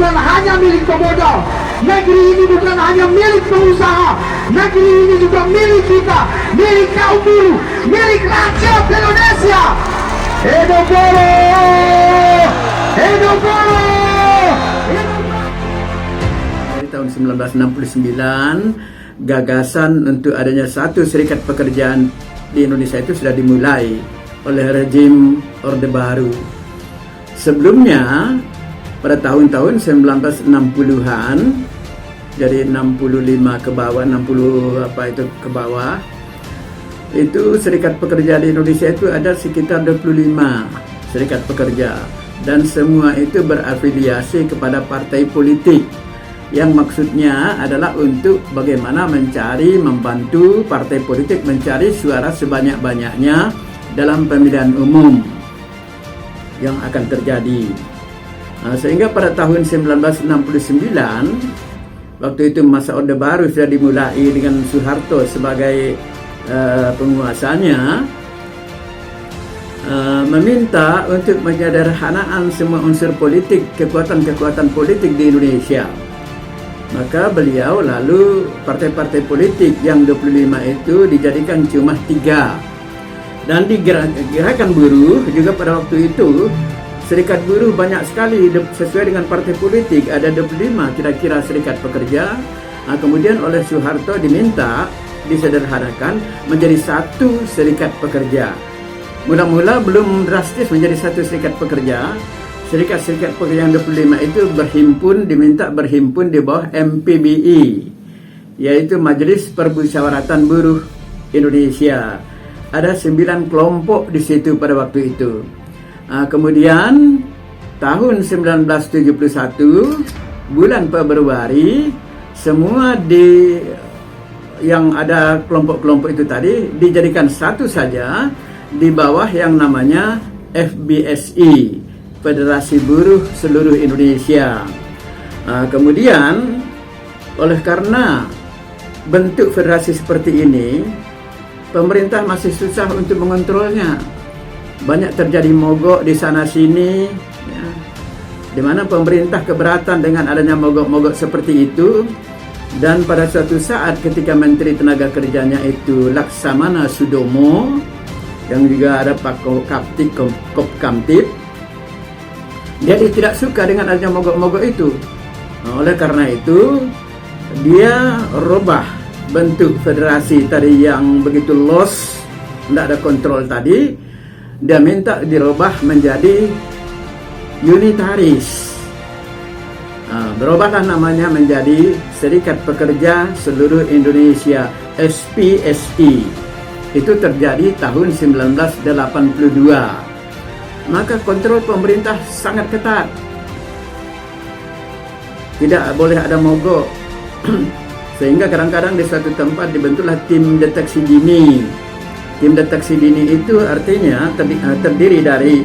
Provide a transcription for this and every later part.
bukan hanya milik pemodal. Negeri ini bukan hanya milik pengusaha. Negeri ini juga milik kita, milik kaum buruh, milik rakyat Indonesia. Hidup buruh! Hidup buruh! Dari tahun 1969, gagasan untuk adanya satu serikat pekerjaan di Indonesia itu sudah dimulai oleh rejim Orde Baru. Sebelumnya, pada tahun-tahun 1960-an, dari 65 ke bawah, 60 ke bawah, itu serikat pekerja di Indonesia itu ada sekitar 25 serikat pekerja, dan semua itu berafiliasi kepada partai politik, yang maksudnya adalah untuk bagaimana membantu partai politik mencari suara sebanyak-banyaknya dalam pemilihan umum yang akan terjadi. Sehingga pada tahun 1969, waktu itu masa Orde Baru sudah dimulai dengan Soeharto sebagai penguasanya, meminta untuk menyederhanakan semua unsur politik, kekuatan-kekuatan politik di Indonesia. Maka beliau lalu partai-partai politik yang 25 itu dijadikan cuma 3. Dan di gerakan buruh juga pada waktu itu, serikat buruh banyak sekali sesuai dengan partai politik, ada 25 kira-kira serikat pekerja. Kemudian oleh Soeharto diminta disederhanakan menjadi satu serikat pekerja. Mula-mula belum drastis menjadi satu serikat pekerja. Serikat-serikat pekerja yang 25 itu diminta berhimpun di bawah MPBI, yaitu Majelis Permusyawaratan Buruh Indonesia. Ada 9 kelompok di situ pada waktu itu. Kemudian tahun 1971 bulan Februari, semua yang ada kelompok-kelompok itu tadi dijadikan satu saja di bawah yang namanya FBSI, Federasi Buruh Seluruh Indonesia. Kemudian oleh karena bentuk federasi seperti ini, pemerintah masih susah untuk mengontrolnya. Banyak terjadi mogok di sana sini, ya, di mana pemerintah keberatan dengan adanya mogok-mogok seperti itu. Dan pada suatu saat ketika Menteri Tenaga Kerjanya itu Laksamana Sudomo, yang juga ada Pak Kopkamtib, dia tidak suka dengan adanya mogok-mogok itu. Oleh karena itu, dia robah bentuk federasi tadi yang begitu los, tidak ada kontrol tadi. Dia minta dirubah menjadi unitaris. Berubahlah namanya menjadi Serikat Pekerja Seluruh Indonesia, SPSI. Itu terjadi tahun 1982. Maka kontrol pemerintah sangat ketat. Tidak boleh ada mogok. Sehingga kadang-kadang di suatu tempat dibentuklah tim deteksi dini. Tim deteksi dini itu artinya terdiri dari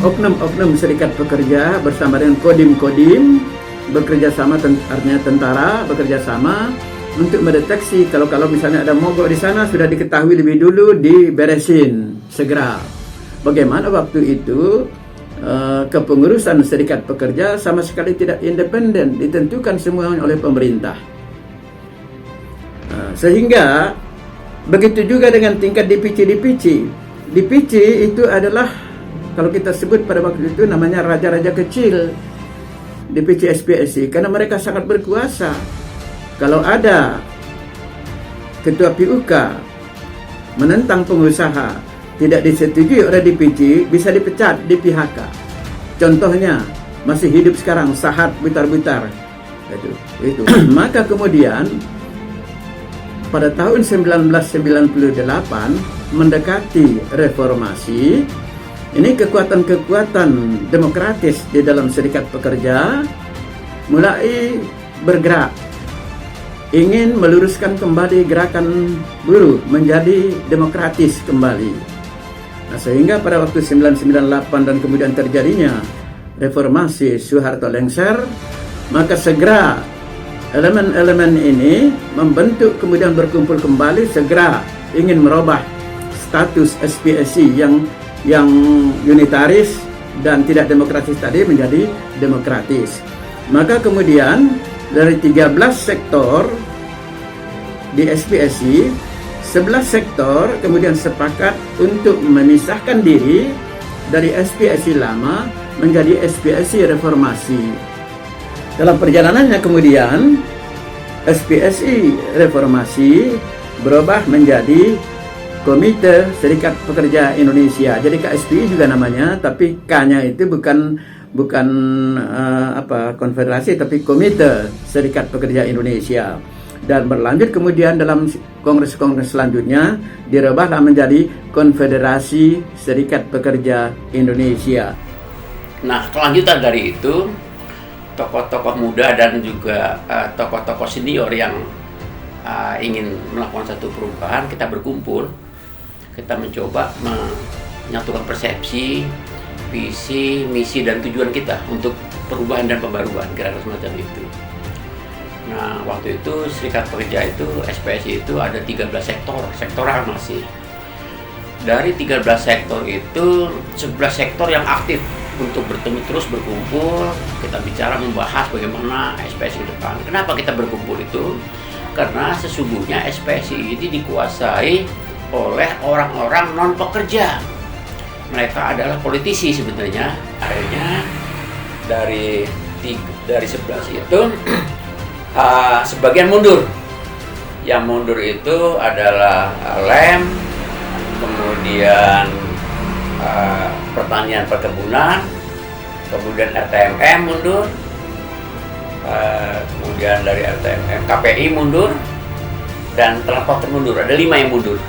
oknum-oknum serikat pekerja bersama dengan kodim-kodim, bekerja sama, artinya tentara bekerja sama untuk mendeteksi kalau misalnya ada mogok di sana, sudah diketahui lebih dulu, diberesin segera. Bagaimana waktu itu kepengurusan serikat pekerja sama sekali tidak independen, ditentukan semua oleh pemerintah. Sehingga begitu juga dengan tingkat DPC. DPC itu adalah, kalau kita sebut pada waktu itu namanya raja-raja kecil DPC SPSI, karena mereka sangat berkuasa. Kalau ada ketua PUK menentang pengusaha, tidak disetujui oleh DPC, bisa dipecat di PHK. Contohnya masih hidup sekarang Sahat Butar-Butar. Itu. Maka kemudian pada tahun 1998 mendekati reformasi, ini kekuatan-kekuatan demokratis di dalam serikat pekerja mulai bergerak, ingin meluruskan kembali gerakan buruh menjadi demokratis kembali. Sehingga pada waktu 1998 dan kemudian terjadinya reformasi Soeharto lengser, maka segera elemen-elemen ini membentuk, kemudian berkumpul kembali, segera ingin merubah status SPSI yang unitaris dan tidak demokratis tadi menjadi demokratis. Maka kemudian dari 13 sektor di SPSI, 11 sektor kemudian sepakat untuk memisahkan diri dari SPSI lama menjadi SPSI Reformasi. Dalam perjalanannya kemudian SPSI Reformasi berubah menjadi Komite Serikat Pekerja Indonesia. Jadi KSPI juga namanya, tapi K-nya itu bukan konfederasi, tapi Komite Serikat Pekerja Indonesia. Dan berlanjut kemudian dalam kongres-kongres selanjutnya dirubahlah menjadi Konfederasi Serikat Pekerja Indonesia. Nah, kelanjutan dari itu, tokoh-tokoh muda dan juga tokoh-tokoh senior yang ingin melakukan satu perubahan, kita berkumpul. Kita mencoba menyatukan persepsi, visi, misi, dan tujuan kita untuk perubahan dan pembaruan, kira-kira semacam itu. Nah, waktu itu Serikat Pekerja itu, SPSI itu ada 13 sektor, sektoral masih. Dari 13 sektor itu, 11 sektor yang aktif untuk bertemu terus berkumpul, kita bicara membahas bagaimana SPSI ke depan. Kenapa kita berkumpul itu? Karena sesungguhnya SPSI ini dikuasai oleh orang-orang non pekerja. Mereka adalah politisi sebenarnya. Akhirnya dari 11 itu sebagian mundur. Yang mundur itu adalah LEM, kemudian pertanian perkebunan, kemudian RTMM mundur, kemudian dari RTMM KPI mundur, dan transporter mundur. Ada 5 yang mundur.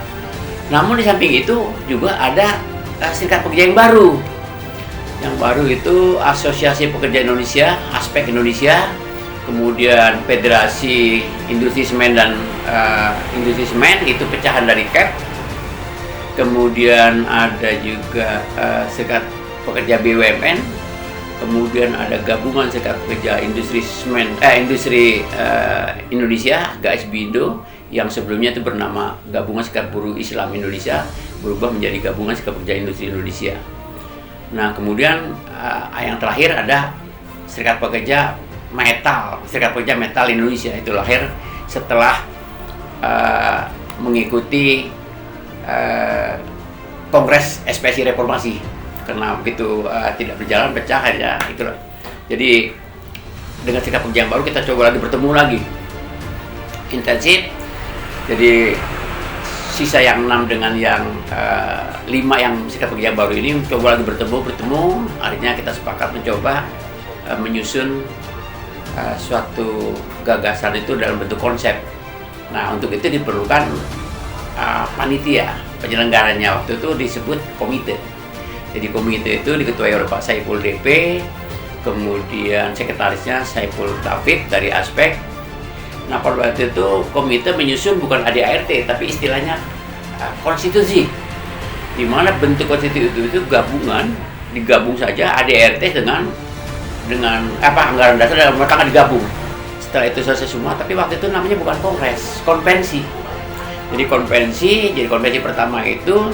Namun di samping itu juga ada serikat pekerja yang baru. Yang baru itu Asosiasi Pekerja Indonesia, Aspek Indonesia, kemudian Federasi Industri Semen dan Industri Semen, itu pecahan dari KEP. Kemudian ada juga Serikat Pekerja BUMN, kemudian ada Gabungan Serikat Pekerja Industri Semen, Industri Indonesia, GAISBINDO, yang sebelumnya itu bernama Gabungan Serikat Buruh Islam Indonesia, berubah menjadi Gabungan Serikat Pekerja Industri Indonesia. Nah, kemudian yang terakhir ada Serikat Pekerja Metal, Serikat Pekerja Metal Indonesia, itu lahir setelah mengikuti Kongres SPSI Reformasi. Karena begitu tidak berjalan, pecah aja, itulah. Jadi dengan Serikat Pekerja yang baru kita coba lagi bertemu lagi intensif. Jadi sisa yang 6 dengan yang 5 yang Serikat Pekerja yang baru ini coba lagi bertemu. Akhirnya kita sepakat mencoba menyusun suatu gagasan itu dalam bentuk konsep. Nah, untuk itu diperlukan panitia penyelenggaranya. Waktu itu disebut komite. Jadi komite itu diketuai oleh Pak Saiful DP, kemudian sekretarisnya Saiful Taufik dari Aspek. Nah, pada waktu itu komite menyusun bukan ADART, tapi istilahnya konstitusi, di mana bentuk konstitusi itu gabungan, digabung saja ADART dengan anggaran dasar dan rumah tangga digabung. Setelah itu selesai semua, tapi waktu itu namanya bukan kongres, konvensi. Jadi konvensi pertama itu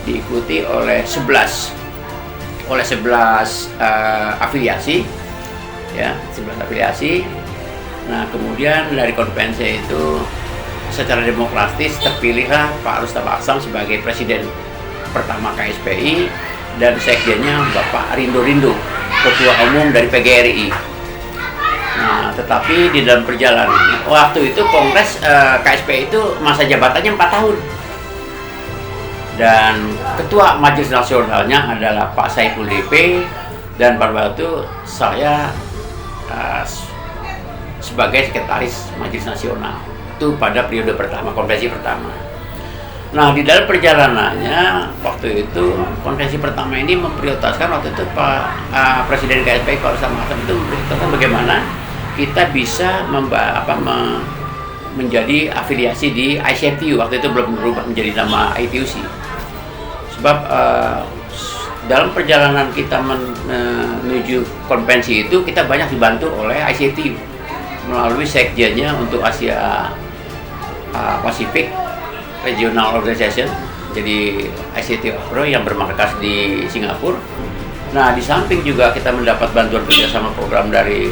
diikuti oleh 11 afiliasi, ya, 11 afiliasi. Nah, kemudian dari konvensi itu secara demokratis terpilihlah Pak Rustam Aksam sebagai presiden pertama KSPI, dan sekjennya Bapak Rindo, ketua umum dari PGRI. Nah, tetapi di dalam perjalanan waktu itu kongres KSPI itu masa jabatannya 4 tahun. Dan ketua Majelis Nasionalnya adalah Pak Saiful DP, dan pada waktu itu saya sebagai sekretaris Majelis Nasional. Itu pada periode pertama, konvensi pertama. Nah, di dalam perjalanannya waktu itu konvensi pertama ini memprioritaskan, waktu itu Pak Presiden KSPI Pak Rustam Aksam itu memprioritaskan bagaimana kita bisa menjadi afiliasi di ICFTU. Waktu itu belum berubah menjadi nama ITUC. Sebab dalam perjalanan kita menuju konvensi itu kita banyak dibantu oleh ICFTU melalui sekjennya untuk Asia Pacific Regional Organization, jadi ICFTU APRO yang bermarkas di Singapura. Nah, di samping juga kita mendapat bantuan kerjasama program dari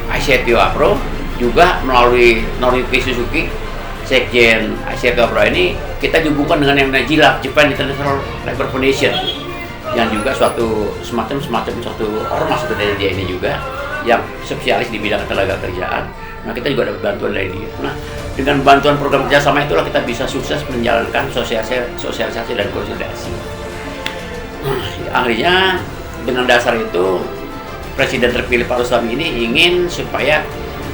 ICTO APRO, juga melalui Noriyuki Suzuki, Sekjen ICTO APRO ini, kita dihubungkan dengan yang namanya JILAF, Japan International Labour Foundation, yang juga semacam suatu ormas sebenarnya dia ini juga, yang spesialis di bidang tenaga kerjaan. Nah, kita juga dapat bantuan dari dia. Nah, dengan bantuan program kerjasama itulah kita bisa sukses menjalankan sosialisasi dan konsolidasi. Akhirnya dengan dasar itu Presiden terpilih Pak Rustam ini ingin supaya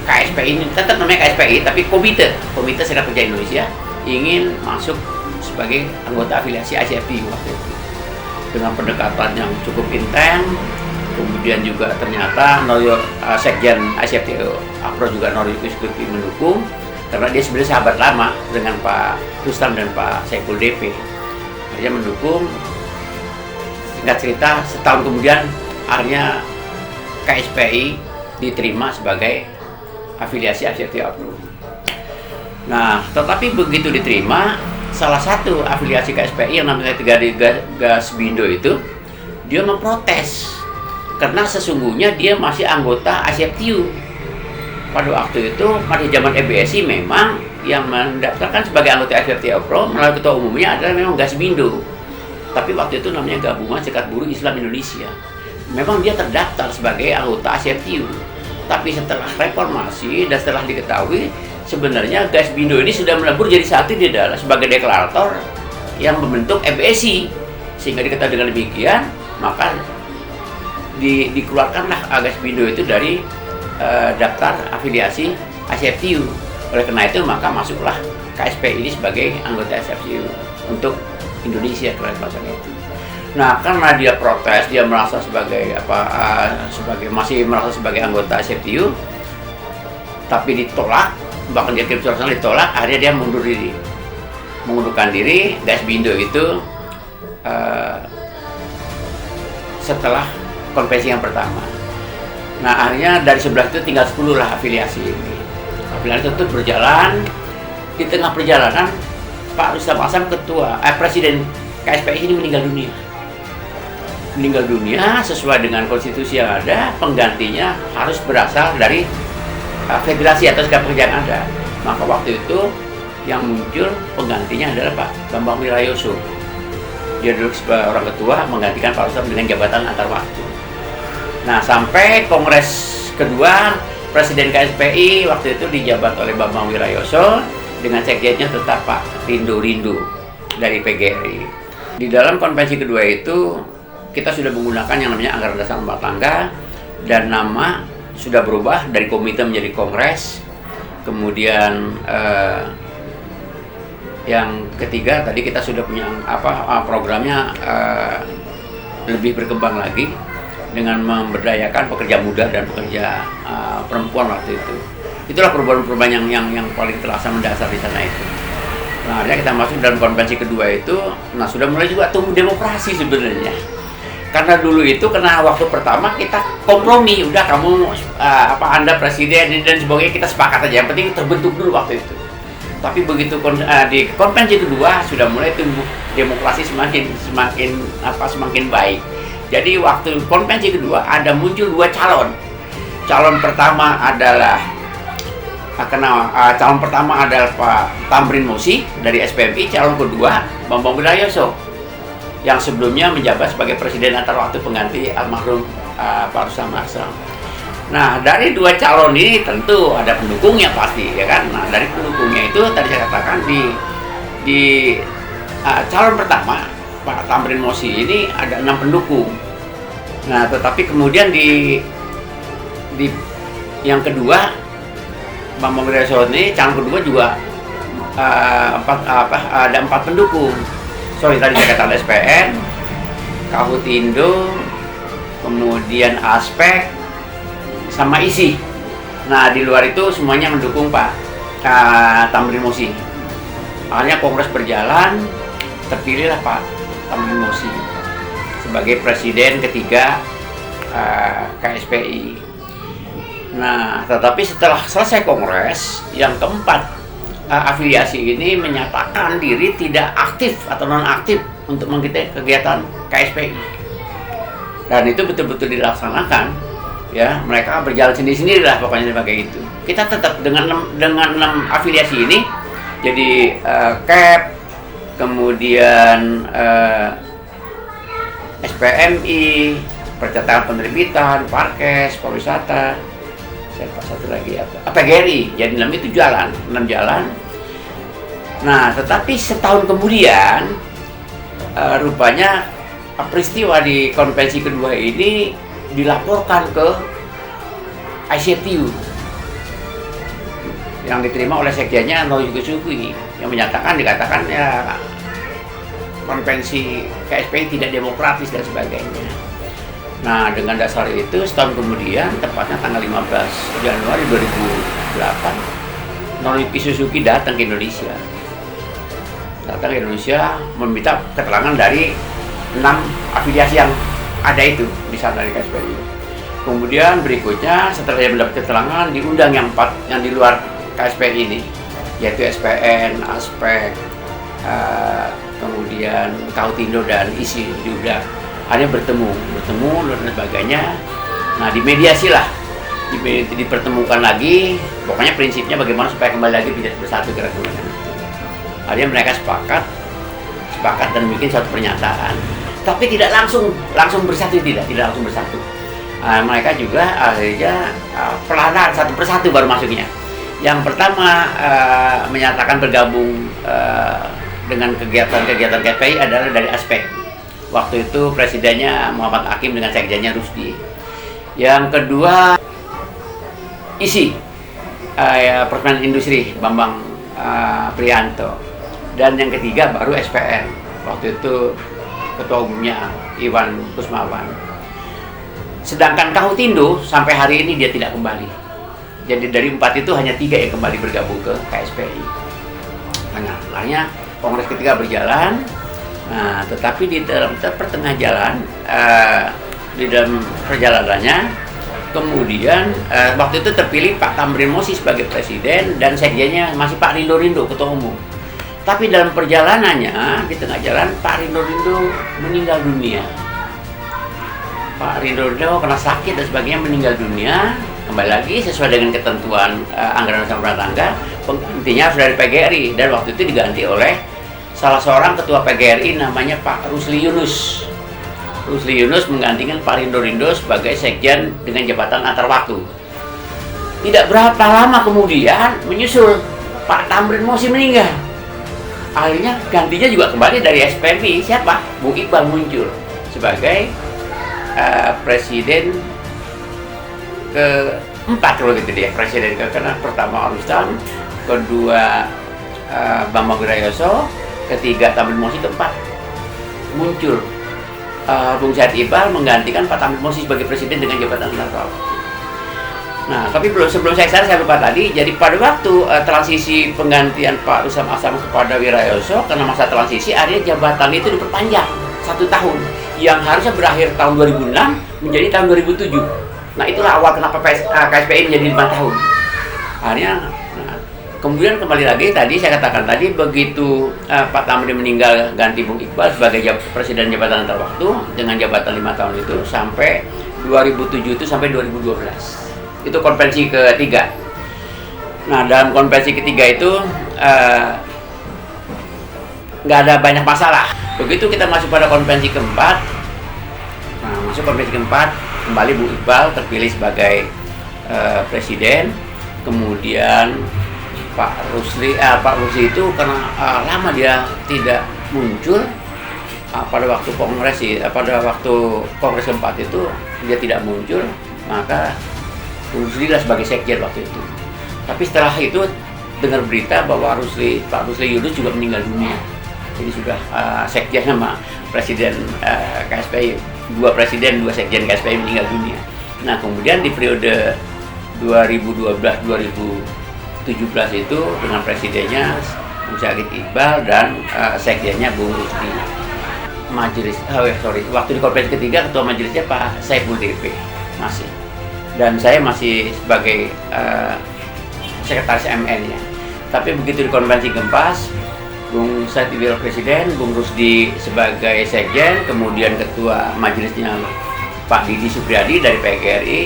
KSPI ini tetap namanya KSPI tapi Komite Serikat Pekerja Indonesia ingin masuk sebagai anggota afiliasi ICFTU waktu itu dengan pendekatan yang cukup intens. Kemudian juga ternyata Sekjen ICFTU APRO juga Noriyuki Suzuki mendukung karena dia sebenarnya sahabat lama dengan Pak Rustam dan Pak Saiful DP. Dia mendukung. Singkat cerita, setahun kemudian akhirnya KSPI diterima sebagai afiliasi ICFTU APRO. Nah, tetapi begitu diterima, salah satu afiliasi KSPI yang namanya Gasbindo itu, dia memprotes karena sesungguhnya dia masih anggota ICFTU. Pada waktu itu, pada zaman EBSI memang yang mendaftarkan sebagai anggota ICFTU APRO melalui ketua umumnya adalah memang Gasbindo. Tapi waktu itu namanya Gabungan Serikat Buruh Islam Indonesia. Memang dia terdaftar sebagai anggota ICFTU. Tapi setelah reformasi dan setelah diketahui sebenarnya Gasbindo ini sudah melebur jadi satu di dalam sebagai deklarator yang membentuk EBSI. Sehingga diketahui dengan demikian, maka dikeluarkanlah Gasbindo itu dari daftar afiliasi ICFTU. Oleh karena itu maka masuklah KSPI ini sebagai anggota ICFTU untuk Indonesia kelasnya itu. Nah, karena dia protes, dia merasa sebagai masih merasa sebagai anggota ICFTU, tapi ditolak, bahkan dia kirim surat ditolak, akhirnya dia mengundurkan diri. Gasbindo itu setelah konvensi yang pertama. Nah, akhirnya dari 11 itu tinggal 10 lah afiliasi ini. Afiliasi itu berjalan. Di tengah perjalanan Pak Rustam Hasan Presiden KSPI ini meninggal dunia sesuai dengan konstitusi yang ada. Penggantinya harus berasal dari federasi atau serikat pekerja yang ada. Maka waktu itu yang muncul penggantinya adalah Pak Bambang Wirayoso. Dia dulu sebagai orang ketua menggantikan Pak Rustam dengan jabatan antar waktu. Nah, sampai kongres kedua Presiden KSPI waktu itu dijabat oleh Bambang Wirayoso dengan sekjennya tetap Pak Rindu dari PGRI. Di dalam konvensi kedua itu kita sudah menggunakan yang namanya anggaran dasar rumah tangga dan nama sudah berubah dari komite menjadi kongres. Kemudian yang ketiga tadi kita sudah punya programnya lebih berkembang lagi dengan memberdayakan pekerja muda dan pekerja perempuan waktu itu. Itulah perubahan-perubahan yang paling terasa mendasar di sana itu. Nah, akhirnya kita masuk dalam konvensi kedua itu, nah sudah mulai juga tumbuh demokrasi sebenarnya. Karena dulu itu, karena waktu pertama kita kompromi, udah kamu Anda presiden dan sebagainya, kita sepakat aja. Yang penting terbentuk dulu waktu itu. Tapi begitu di konvensi kedua sudah mulai tumbuh demokrasi semakin baik. Jadi waktu konvensi kedua ada muncul 2 calon. Calon pertama adalah Pak Tamrin Mosi dari SPMI, calon kedua Bambang Wirayoso yang sebelumnya menjabat sebagai presiden antar waktu pengganti almarhum Pak Rustam Hasan. Nah, dari 2 calon ini tentu ada pendukungnya pasti, ya kan? Nah, dari pendukungnya itu tadi saya katakan di calon pertama Pak Tamrin Mosi ini ada 6 pendukung. Nah, tetapi kemudian di yang kedua Bambang Wirayoso ini calon kedua juga ada 4 pendukung. Tadi saya katakan SPN, Kahutindo, kemudian Aspek, sama ISI. Nah, di luar itu semuanya mendukung Pak Tamrin Mosi. Akhirnya kongres berjalan, terpilihlah Pak Tamrin Mosi sebagai presiden ketiga KSPI. Nah, tetapi setelah selesai kongres yang keempat, afiliasi ini menyatakan diri tidak aktif atau non aktif untuk mengikuti kegiatan KSPI. Dan itu betul-betul dilaksanakan, ya, mereka berjalan sendiri-sendiri lah pokoknya sebagai itu. Kita tetap dengan 6 afiliasi ini, jadi KEP, kemudian SPMI, Percetakan Penerbitan, Parkes, Pariwisata, satu lagi apa? PGRI. Jadi 6 itu jalan, 6 jalan. Nah, tetapi setahun kemudian rupanya peristiwa di konvensi kedua ini dilaporkan ke ICTU yang diterima oleh sekjennya Noyogo Sukui yang dikatakan ya konvensi KSPI tidak demokratis dan sebagainya. Nah, dengan dasar itu setahun kemudian, tepatnya tanggal 15 Januari 2008, Noyogo Suzuki datang ke Indonesia. Meminta keterangan dari 6 afiliasi yang ada itu di sana di KSPI. Kemudian berikutnya setelah dia mendapat keterangan, diundang yang 4 yang di luar KSPI ini, yaitu SPN, Aspek, kemudian Kautindo dan ISI diundang. Akhirnya bertemu dan sebagainya. Nah, dimediasi lah, dipertemukan lagi. Pokoknya prinsipnya bagaimana supaya kembali lagi bisa bersatu kira-kira. Akhirnya mereka sepakat dan bikin suatu pernyataan. Tapi tidak langsung bersatu, tidak langsung bersatu. Mereka juga akhirnya perlahan satu persatu baru masuknya. Yang pertama menyatakan bergabung dengan kegiatan KSPI adalah dari Aspek. Waktu itu presidennya Muhammad Hakim dengan sekjennya Rusdi. Yang kedua ISI, Persemen Industri Bambang Prianto. Dan yang ketiga baru SPN. Waktu itu ketua umumnya Iwan Kusmawan. Sedangkan Kautindo sampai hari ini dia tidak kembali. Jadi dari 4 itu hanya 3 yang kembali bergabung ke KSPI. Nah, akhirnya kongres ketiga berjalan. Nah, tetapi di dalam pertengah jalan, di dalam perjalanannya, kemudian waktu itu terpilih Pak Tamrin Mosi sebagai presiden dan sekjennya masih Pak Rindo ketua umum. Tapi dalam perjalanannya, di tengah jalan Pak Rindo meninggal dunia. Pak Rindo karena sakit dan sebagainya meninggal dunia. Kembali lagi sesuai dengan ketentuan anggaran rumah tangga, penggantinya harus dari PGRI, dan waktu itu diganti oleh salah seorang ketua PGRI namanya Pak Rusli Yunus. Rusli Yunus menggantikan Pak Rindo sebagai sekjen dengan jabatan antar waktu. Tidak berapa lama kemudian menyusul Pak Tamrin Mosi meninggal. Akhirnya gantinya juga kembali dari SPMI. Siapa? Bung Iqbal muncul sebagai presiden keempat kalau gitu dia. Presiden karena pertama Rustam, kedua Bambang Wirayoso, ketiga Tamrin Mosi, keempat muncul Bung Said Iqbal menggantikan Pak Tamrin Mosi sebagai presiden dengan jabatan antar waktu. Nah, tapi sebelum saya lupa tadi. Jadi pada waktu transisi penggantian Pak Rustam Asam kepada Wirayoso, karena masa transisi akhirnya jabatan itu diperpanjang 1 tahun yang harusnya berakhir tahun 2006 menjadi tahun 2007. Nah, itulah awal kenapa KSPI menjadi 5 tahun. Akhirnya, kemudian kembali lagi tadi saya katakan tadi, begitu Pak Tamrin meninggal ganti Bung Iqbal sebagai presiden jabatan antar waktu dengan jabatan 5 tahun itu sampai 2007 itu sampai 2012. Itu konvensi ketiga. Nah, dalam konvensi ketiga itu nggak ada banyak masalah. Begitu kita masuk pada konvensi keempat, kembali Bu Iqbal terpilih sebagai presiden. Kemudian Pak Rusli itu karena lama dia tidak muncul pada waktu kongres keempat itu dia tidak muncul, maka Rusli lah sebagai sekjen waktu itu. Tapi setelah itu dengar berita bahwa Pak Rusli Yunus juga meninggal dunia. Jadi sudah sekjen sama presiden KSPI, 2 presiden 2 sekjen KSPI meninggal dunia. Nah, kemudian di periode 2012-2017 itu dengan presidennya Bung Said Iqbal dan sekjennya Bung Rusdi. Waktu di konvensi ketiga ketua majelisnya Pak Saiful DP masih. Dan saya masih sebagai sekretaris MN-nya. Tapi begitu di konvensi keempat Bung Said Ibn Presiden, Bung Rusdi sebagai Sekjen, kemudian Ketua Majelisnya Pak Didi Supriyadi dari PGRI,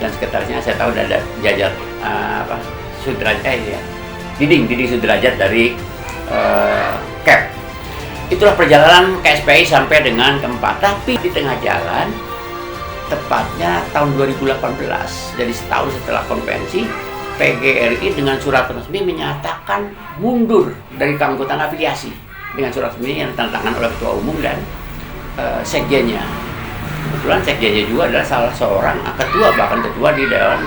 dan sekretarisnya saya tahu ada Jajat Sudrajat ya, Diding Sudrajat dari KEP. Itulah perjalanan KSPI sampai dengan keempat. Tapi di tengah jalan, tepatnya tahun 2018, jadi setahun setelah konvensi, PGRI dengan surat resmi menyatakan mundur dari keanggotaan afiliasi dengan surat resmi yang ditandatangani oleh Ketua Umum dan Sekjennya. Kebetulan Sekjennya juga adalah salah seorang ketua, bahkan ketua di Dewan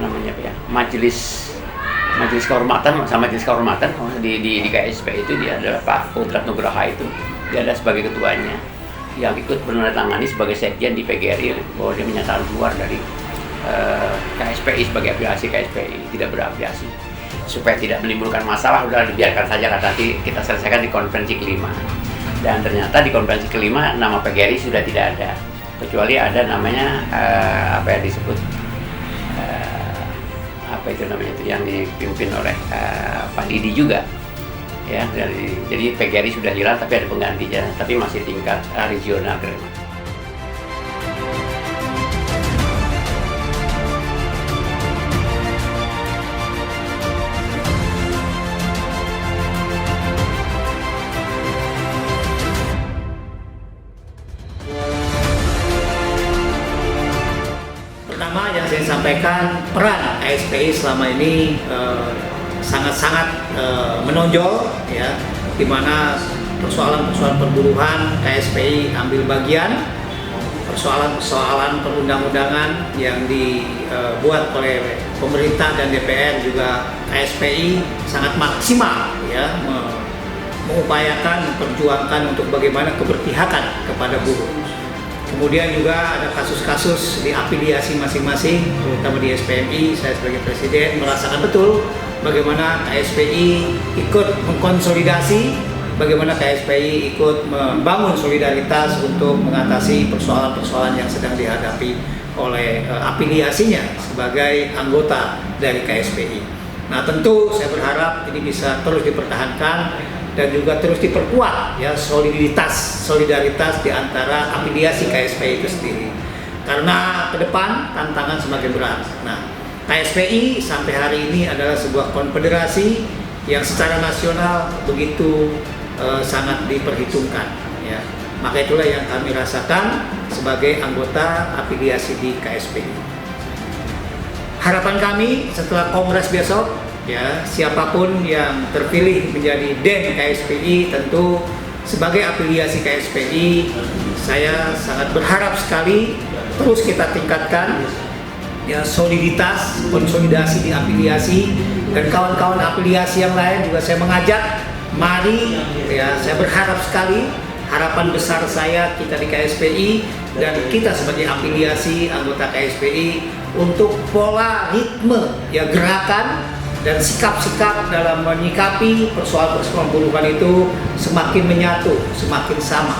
namanya apa ya, majelis kehormatan di KSP itu. Dia adalah Pak Kodrat Nugraha, itu dia ada sebagai ketuanya yang ikut menandatangani sebagai sekjen di PGRI bahwa dia menyatakan keluar dari KSPI sebagai afiliasi KSPI, tidak berafiliasi, supaya tidak menimbulkan masalah. Udah dibiarkan saja lah, nanti kita selesaikan di konferensi kelima. Dan ternyata di konferensi kelima nama PGRI sudah tidak ada, kecuali ada namanya apa yang disebut apa itu namanya, itu yang dipimpin oleh Pak Didi juga ya. Jadi PGRI sudah hilang, tapi ada penggantinya, tapi masih tingkat regional. Pertama yang saya sampaikan, peran KSPI selama ini sangat-sangat menonjol ya, di mana persoalan-persoalan perburuhan KSPI ambil bagian, persoalan-persoalan perundang-undangan yang dibuat oleh pemerintah dan DPR juga KSPI sangat maksimal ya, mengupayakan, memperjuangkan untuk bagaimana keberpihakan kepada buruh. Kemudian juga ada kasus-kasus di afiliasi masing-masing, terutama di SPMI. Saya sebagai presiden merasakan betul bagaimana KSPI ikut mengkonsolidasi, bagaimana KSPI ikut membangun solidaritas untuk mengatasi persoalan-persoalan yang sedang dihadapi oleh afiliasinya sebagai anggota dari KSPI. Nah, tentu saya berharap ini bisa terus dipertahankan dan juga terus diperkuat ya, solidaritas di antara afiliasi KSPI itu sendiri. Karena ke depan tantangan semakin berat. Nah, KSPI sampai hari ini adalah sebuah konfederasi yang secara nasional begitu sangat diperhitungkan ya. Maka itulah yang kami rasakan sebagai anggota afiliasi di KSPI. Harapan kami setelah kongres besok ya, siapapun yang terpilih menjadi DEN KSPI, tentu sebagai afiliasi KSPI saya sangat berharap sekali terus kita tingkatkan ya, soliditas, konsolidasi di afiliasi, dan kawan-kawan afiliasi yang lain juga saya mengajak, mari ya, saya berharap sekali, harapan besar saya kita di KSPI dan kita sebagai afiliasi anggota KSPI untuk pola ritme ya, gerakan dan sikap-sikap dalam menyikapi persoalan-persoalan buruhan itu semakin menyatu, semakin sama,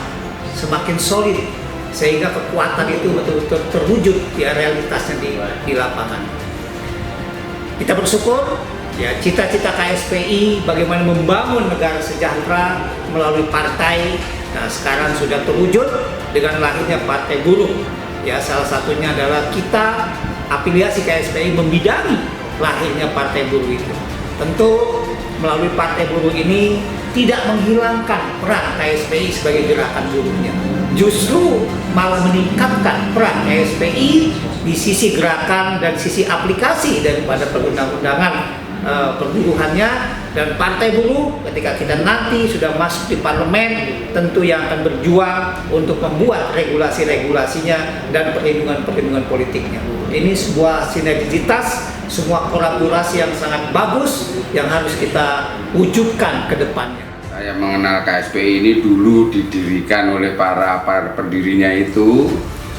semakin solid, sehingga kekuatan itu betul-betul terwujud ya, realitasnya di lapangan. Kita bersyukur ya, cita-cita KSPI bagaimana membangun negara sejahtera melalui partai, nah sekarang sudah terwujud dengan lahirnya Partai Buruh ya. Salah satunya adalah kita afiliasi KSPI membidangi lahirnya Partai Buruh itu. Tentu melalui Partai Buruh ini tidak menghilangkan peran KSPI sebagai gerakan buruhnya, justru malah meningkatkan peran KSPI di sisi gerakan dan sisi aplikasi daripada perundang-undangan perburuhannya. Dan Partai Buruh ketika kita nanti sudah masuk di parlemen, tentu yang akan berjuang untuk membuat regulasi-regulasinya dan perlindungan-perlindungan politiknya. Ini sebuah sinergitas, semua kolaborasi yang sangat bagus yang harus kita wujudkan ke depannya. Saya mengenal KSPI ini dulu didirikan oleh para pendirinya itu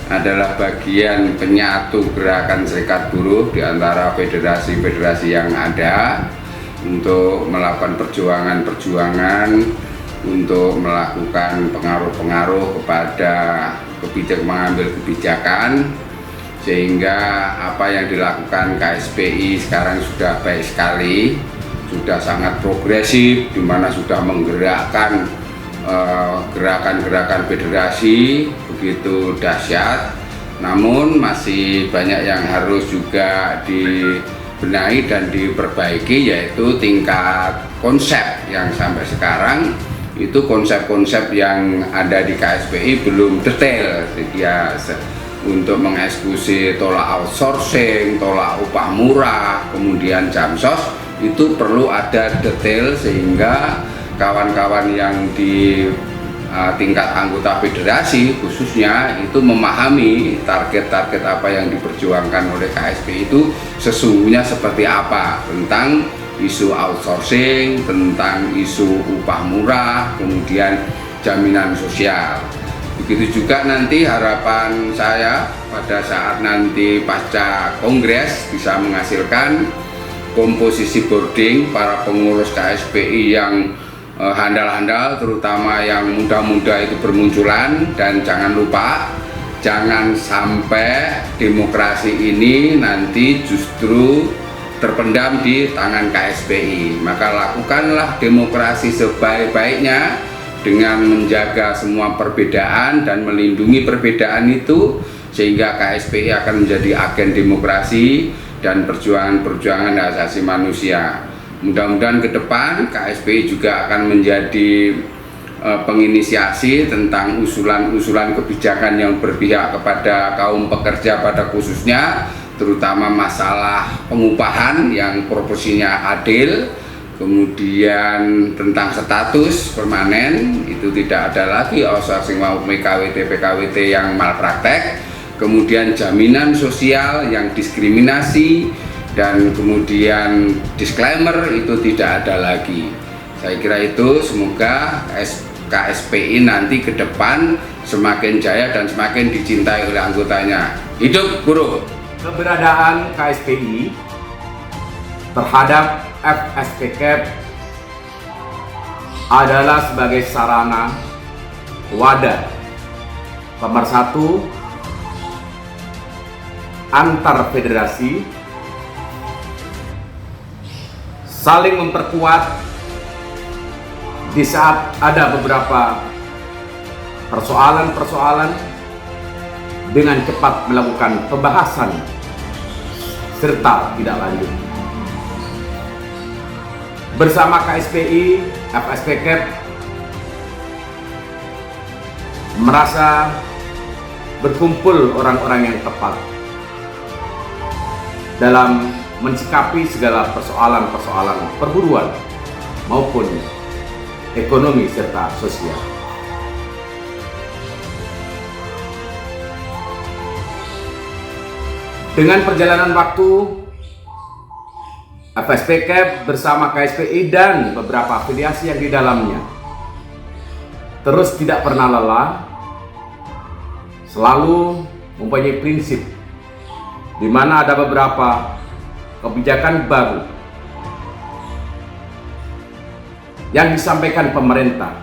adalah bagian penyatu gerakan serikat buruh di antara federasi-federasi yang ada untuk melakukan perjuangan-perjuangan untuk melakukan pengaruh-pengaruh kepada mengambil kebijakan, sehingga apa yang dilakukan KSPI sekarang sudah baik sekali sudah sangat progresif, di mana sudah menggerakkan gerakan-gerakan federasi begitu dahsyat. Namun masih banyak yang harus juga dibenahi dan diperbaiki, yaitu tingkat konsep yang sampai sekarang itu konsep-konsep yang ada di KSPI belum detail. Ya, untuk mengeksekusi tolak outsourcing, tolak upah murah, kemudian jamsos, itu perlu ada detail sehingga kawan-kawan yang di tingkat anggota federasi khususnya itu memahami target-target apa yang diperjuangkan oleh KSPI itu sesungguhnya seperti apa, tentang isu outsourcing, tentang isu upah murah, kemudian jaminan sosial. Begitu juga nanti harapan saya pada saat nanti pasca kongres bisa menghasilkan komposisi boarding para pengurus KSPI yang handal-handal, terutama yang muda-muda itu bermunculan. Dan jangan lupa, jangan sampai demokrasi ini nanti justru terpendam di tangan KSPI. Maka lakukanlah demokrasi sebaik-baiknya dengan menjaga semua perbedaan dan melindungi perbedaan itu, sehingga KSPI akan menjadi agen demokrasi dan perjuangan-perjuangan hak asasi manusia. Mudah-mudahan ke depan KSPI juga akan menjadi penginisiasi tentang usulan-usulan kebijakan yang berpihak kepada kaum pekerja pada khususnya, terutama masalah pengupahan yang proporsinya adil, kemudian tentang status permanen itu tidak ada lagi outsourcing maupun PKWT yang malpraktek, kemudian jaminan sosial yang diskriminasi, dan kemudian disclaimer itu tidak ada lagi. Saya kira itu, semoga KSPI nanti ke depan semakin jaya dan semakin dicintai oleh anggotanya. Hidup buruh! Keberadaan KSPI terhadap FSPK adalah sebagai sarana wadah pemersatu antar federasi, saling memperkuat di saat ada beberapa persoalan-persoalan, dengan cepat melakukan pembahasan serta tidak lanjut. Bersama KSPI, FSPK merasa berkumpul orang-orang yang tepat dalam mensikapi segala persoalan-persoalan perburuan maupun ekonomi serta sosial. Dengan perjalanan waktu, FSPK bersama KSPI dan beberapa afiliasi yang di dalamnya terus tidak pernah lelah, selalu mempunyai prinsip di mana ada beberapa kebijakan baru yang disampaikan pemerintah,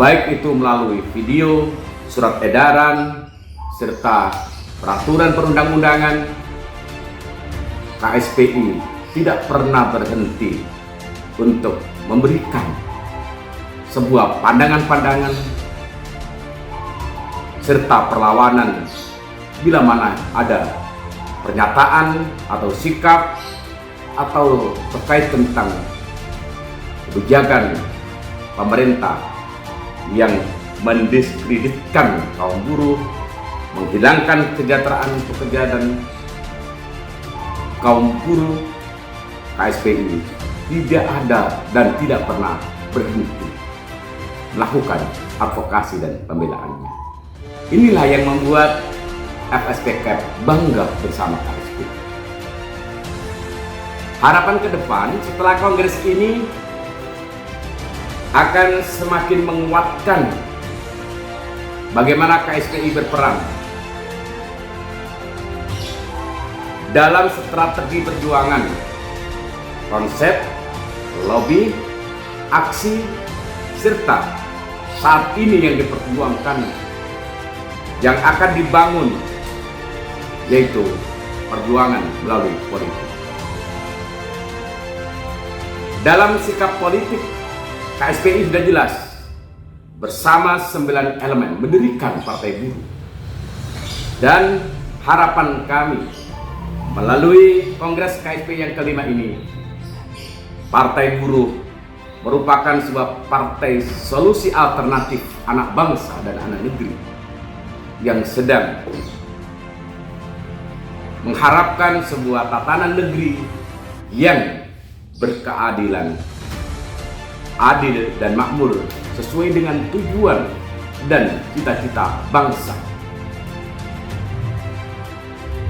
baik itu melalui video, surat edaran, serta peraturan perundang-undangan. KSPI tidak pernah berhenti untuk memberikan sebuah pandangan-pandangan serta perlawanan bila mana ada pernyataan atau sikap atau terkait tentang kebijakan pemerintah yang mendiskreditkan kaum buruh, menghilangkan kesejahteraan pekerja dan kaum buruh. KSPI tidak ada dan tidak pernah berhenti melakukan advokasi dan pembelaannya. Inilah yang membuat FSPK bangga bersama KSPI. Harapan ke depan setelah kongres ini akan semakin menguatkan bagaimana KSPI berperan dalam strategi perjuangan, konsep, lobby, aksi, serta saat ini yang diperjuangkan yang akan dibangun, yaitu perjuangan melalui politik. Dalam sikap politik, KSPI sudah jelas bersama 9 elemen mendirikan Partai Buruh. Dan harapan kami melalui Kongres KSPI yang kelima ini, Partai Buruh merupakan sebuah partai solusi alternatif anak bangsa dan anak negeri yang sedang mengharapkan sebuah tatanan negeri yang berkeadilan, adil dan makmur sesuai dengan tujuan dan cita-cita bangsa.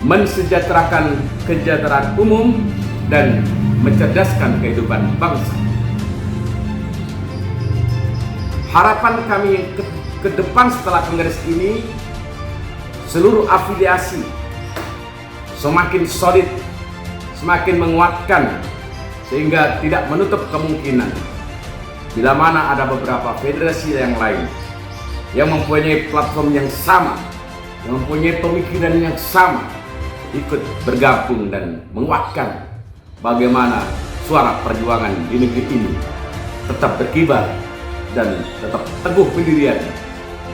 Mensejahterakan kesejahteraan umum dan mencerdaskan kehidupan bangsa. Harapan kami yang ke depan setelah kongres ini, seluruh afiliasi semakin solid, semakin menguatkan, sehingga tidak menutup kemungkinan bila mana ada beberapa federasi yang lain yang mempunyai platform yang sama, yang mempunyai pemikiran yang sama, ikut bergabung dan menguatkan bagaimana suara perjuangan di negeri ini tetap berkibar dan tetap teguh pendirian,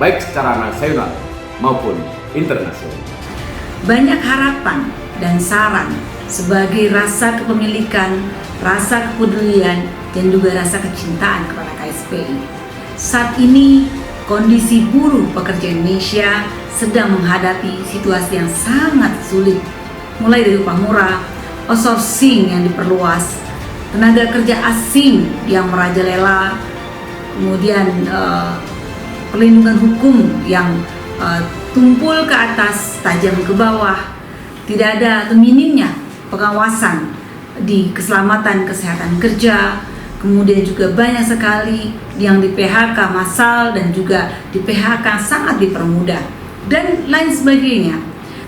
baik secara nasional maupun internasional. Banyak harapan dan saran sebagai rasa kepemilikan, rasa kepedulian, dan juga rasa kecintaan kepada KSPI. Saat ini, kondisi buruh pekerja Indonesia sedang menghadapi situasi yang sangat sulit, mulai dari upah murah, outsourcing yang diperluas, tenaga kerja asing yang merajalela, kemudian perlindungan hukum yang tumpul ke atas, tajam ke bawah, tidak ada atau minimnya pengawasan di keselamatan kesehatan kerja, kemudian juga banyak sekali yang di PHK massal dan juga di PHK sangat dipermudah, dan lain sebagainya.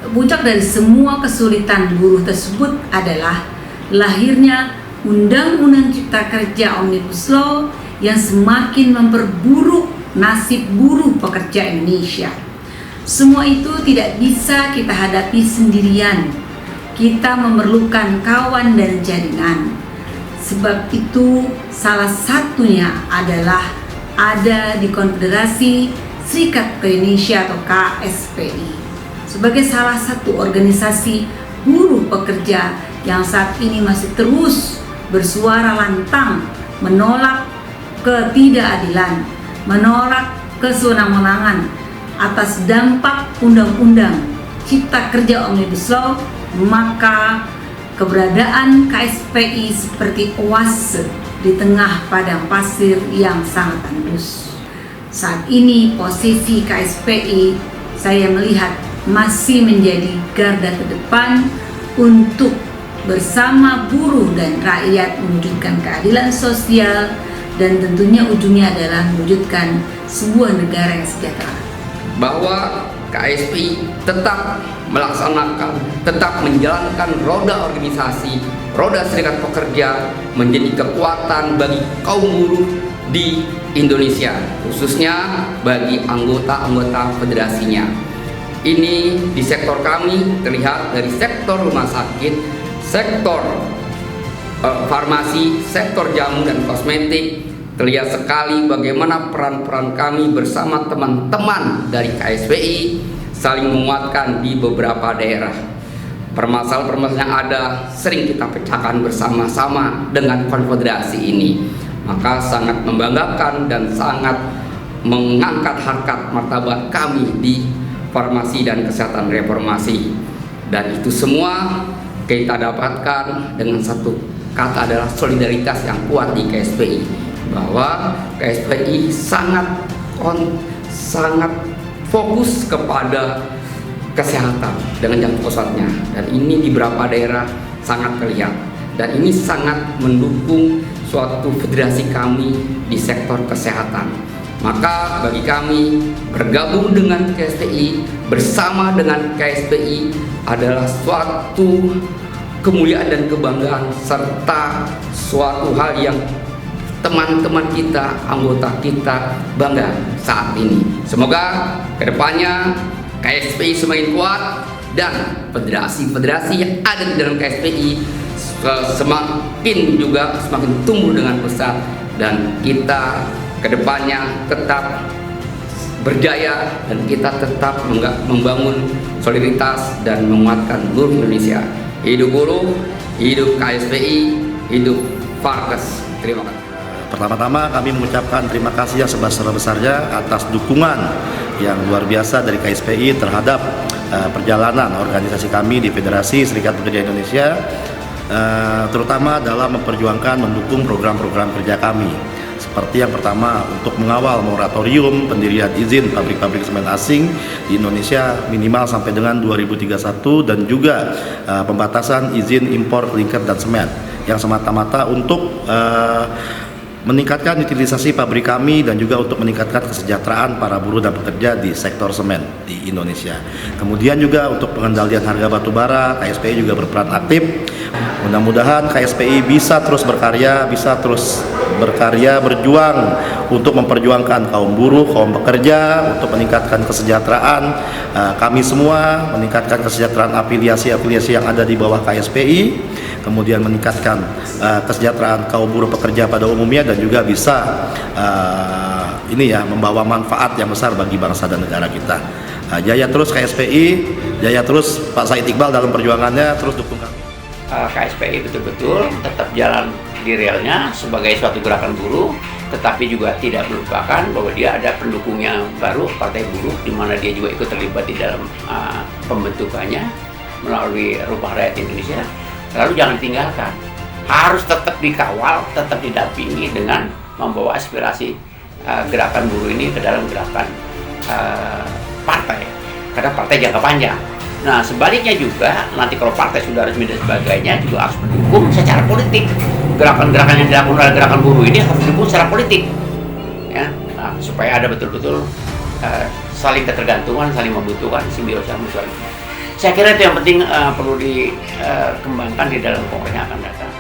Puncak dari semua kesulitan buruh tersebut adalah lahirnya Undang-Undang Cipta Kerja Omnibus Law yang semakin memperburuk nasib buruh pekerja Indonesia. Semua itu tidak bisa kita hadapi sendirian. Kita memerlukan kawan dan jaringan. Sebab itu salah satunya adalah ada di Konfederasi Serikat Pekerja Indonesia atau KSPI. Sebagai salah satu organisasi buruh pekerja yang saat ini masih terus bersuara lantang menolak ketidakadilan, menolak kesewenang-wenangan atas dampak Undang-Undang Cipta Kerja Omnibus Law, maka keberadaan KSPI seperti oase di tengah padang pasir yang sangat tandus. Saat ini posisi KSPI saya melihat masih menjadi garda terdepan untuk bersama buruh dan rakyat mewujudkan keadilan sosial, dan tentunya ujungnya adalah mewujudkan sebuah negara yang sejahtera. Bahwa KSPI tetap melaksanakan, tetap menjalankan roda organisasi, roda serikat pekerja menjadi kekuatan bagi kaum buruh di Indonesia, khususnya bagi anggota-anggota federasinya. Ini di sektor kami terlihat dari sektor rumah sakit, sektor farmasi, sektor jamu dan kosmetik. Terlihat sekali bagaimana peran-peran kami bersama teman-teman dari KSPI saling menguatkan di beberapa daerah. Permasalahan-permasalahan yang ada sering kita pecahkan bersama-sama dengan konfederasi ini. Maka sangat membanggakan dan sangat mengangkat harkat martabat kami di farmasi dan kesehatan reformasi. Dan itu semua kita dapatkan dengan satu kata adalah solidaritas yang kuat di KSPI. Bahwa KSPI sangat fokus kepada kesehatan dengan jangka pusatnya, dan ini di beberapa daerah sangat terlihat, dan ini sangat mendukung suatu federasi kami di sektor kesehatan. Maka bagi kami bergabung dengan KSPI, bersama dengan KSPI adalah suatu kemuliaan dan kebanggaan, serta suatu hal yang teman-teman kita, anggota kita bangga saat ini. Semoga kedepannya KSPI semakin kuat dan federasi-federasi yang ada di dalam KSPI semakin tumbuh dengan pesat, dan kita kedepannya tetap berjaya dan kita tetap membangun soliditas dan menguatkan buruh Indonesia. Hidup buruh, hidup KSPI, hidup Farkes. Terima kasih. Pertama-tama kami mengucapkan terima kasih yang sebesar-besarnya atas dukungan yang luar biasa dari KSPI terhadap perjalanan organisasi kami di Federasi Serikat Pekerja Indonesia, terutama dalam memperjuangkan mendukung program-program kerja kami. Seperti yang pertama, untuk mengawal moratorium pendirian izin pabrik-pabrik semen asing di Indonesia minimal sampai dengan 2031, dan juga pembatasan izin impor klinker dan semen yang semata-mata untuk meningkatkan utilisasi pabrik kami dan juga untuk meningkatkan kesejahteraan para buruh dan pekerja di sektor semen di Indonesia. Kemudian juga untuk pengendalian harga batu bara, KSPI juga berperan aktif. Mudah-mudahan KSPI bisa terus berkarya, berjuang untuk memperjuangkan kaum buruh, kaum pekerja, untuk meningkatkan kesejahteraan kami semua, meningkatkan kesejahteraan afiliasi-afiliasi yang ada di bawah KSPI, kemudian meningkatkan kesejahteraan kaum buruh pekerja pada umumnya, dan juga bisa membawa manfaat yang besar bagi bangsa dan negara kita. Jaya terus KSPI, jaya terus Pak Said Iqbal dalam perjuangannya, terus dukung kami. KSPI betul-betul tetap jalan di realnya sebagai suatu gerakan buruh, tetapi juga tidak melupakan bahwa dia ada pendukungnya baru, Partai Buruh, di mana dia juga ikut terlibat di dalam pembentukannya melalui Rumah Rakyat Indonesia. Lalu jangan tinggalkan, harus tetap dikawal, tetap didampingi dengan membawa aspirasi gerakan buruh ini ke dalam gerakan partai, karena partai jangka panjang. Nah, sebaliknya juga nanti kalau partai sudah resmi dan sebagainya juga harus mendukung secara politik. Gerakan-gerakan yang dilakukan oleh gerakan buruh ini harus didukung secara politik, ya, supaya ada betul-betul saling ketergantungan, saling membutuhkan, simbiosis mutualisme. Saya kira itu yang penting perlu dikembangkan di dalam kongres yang akan datang.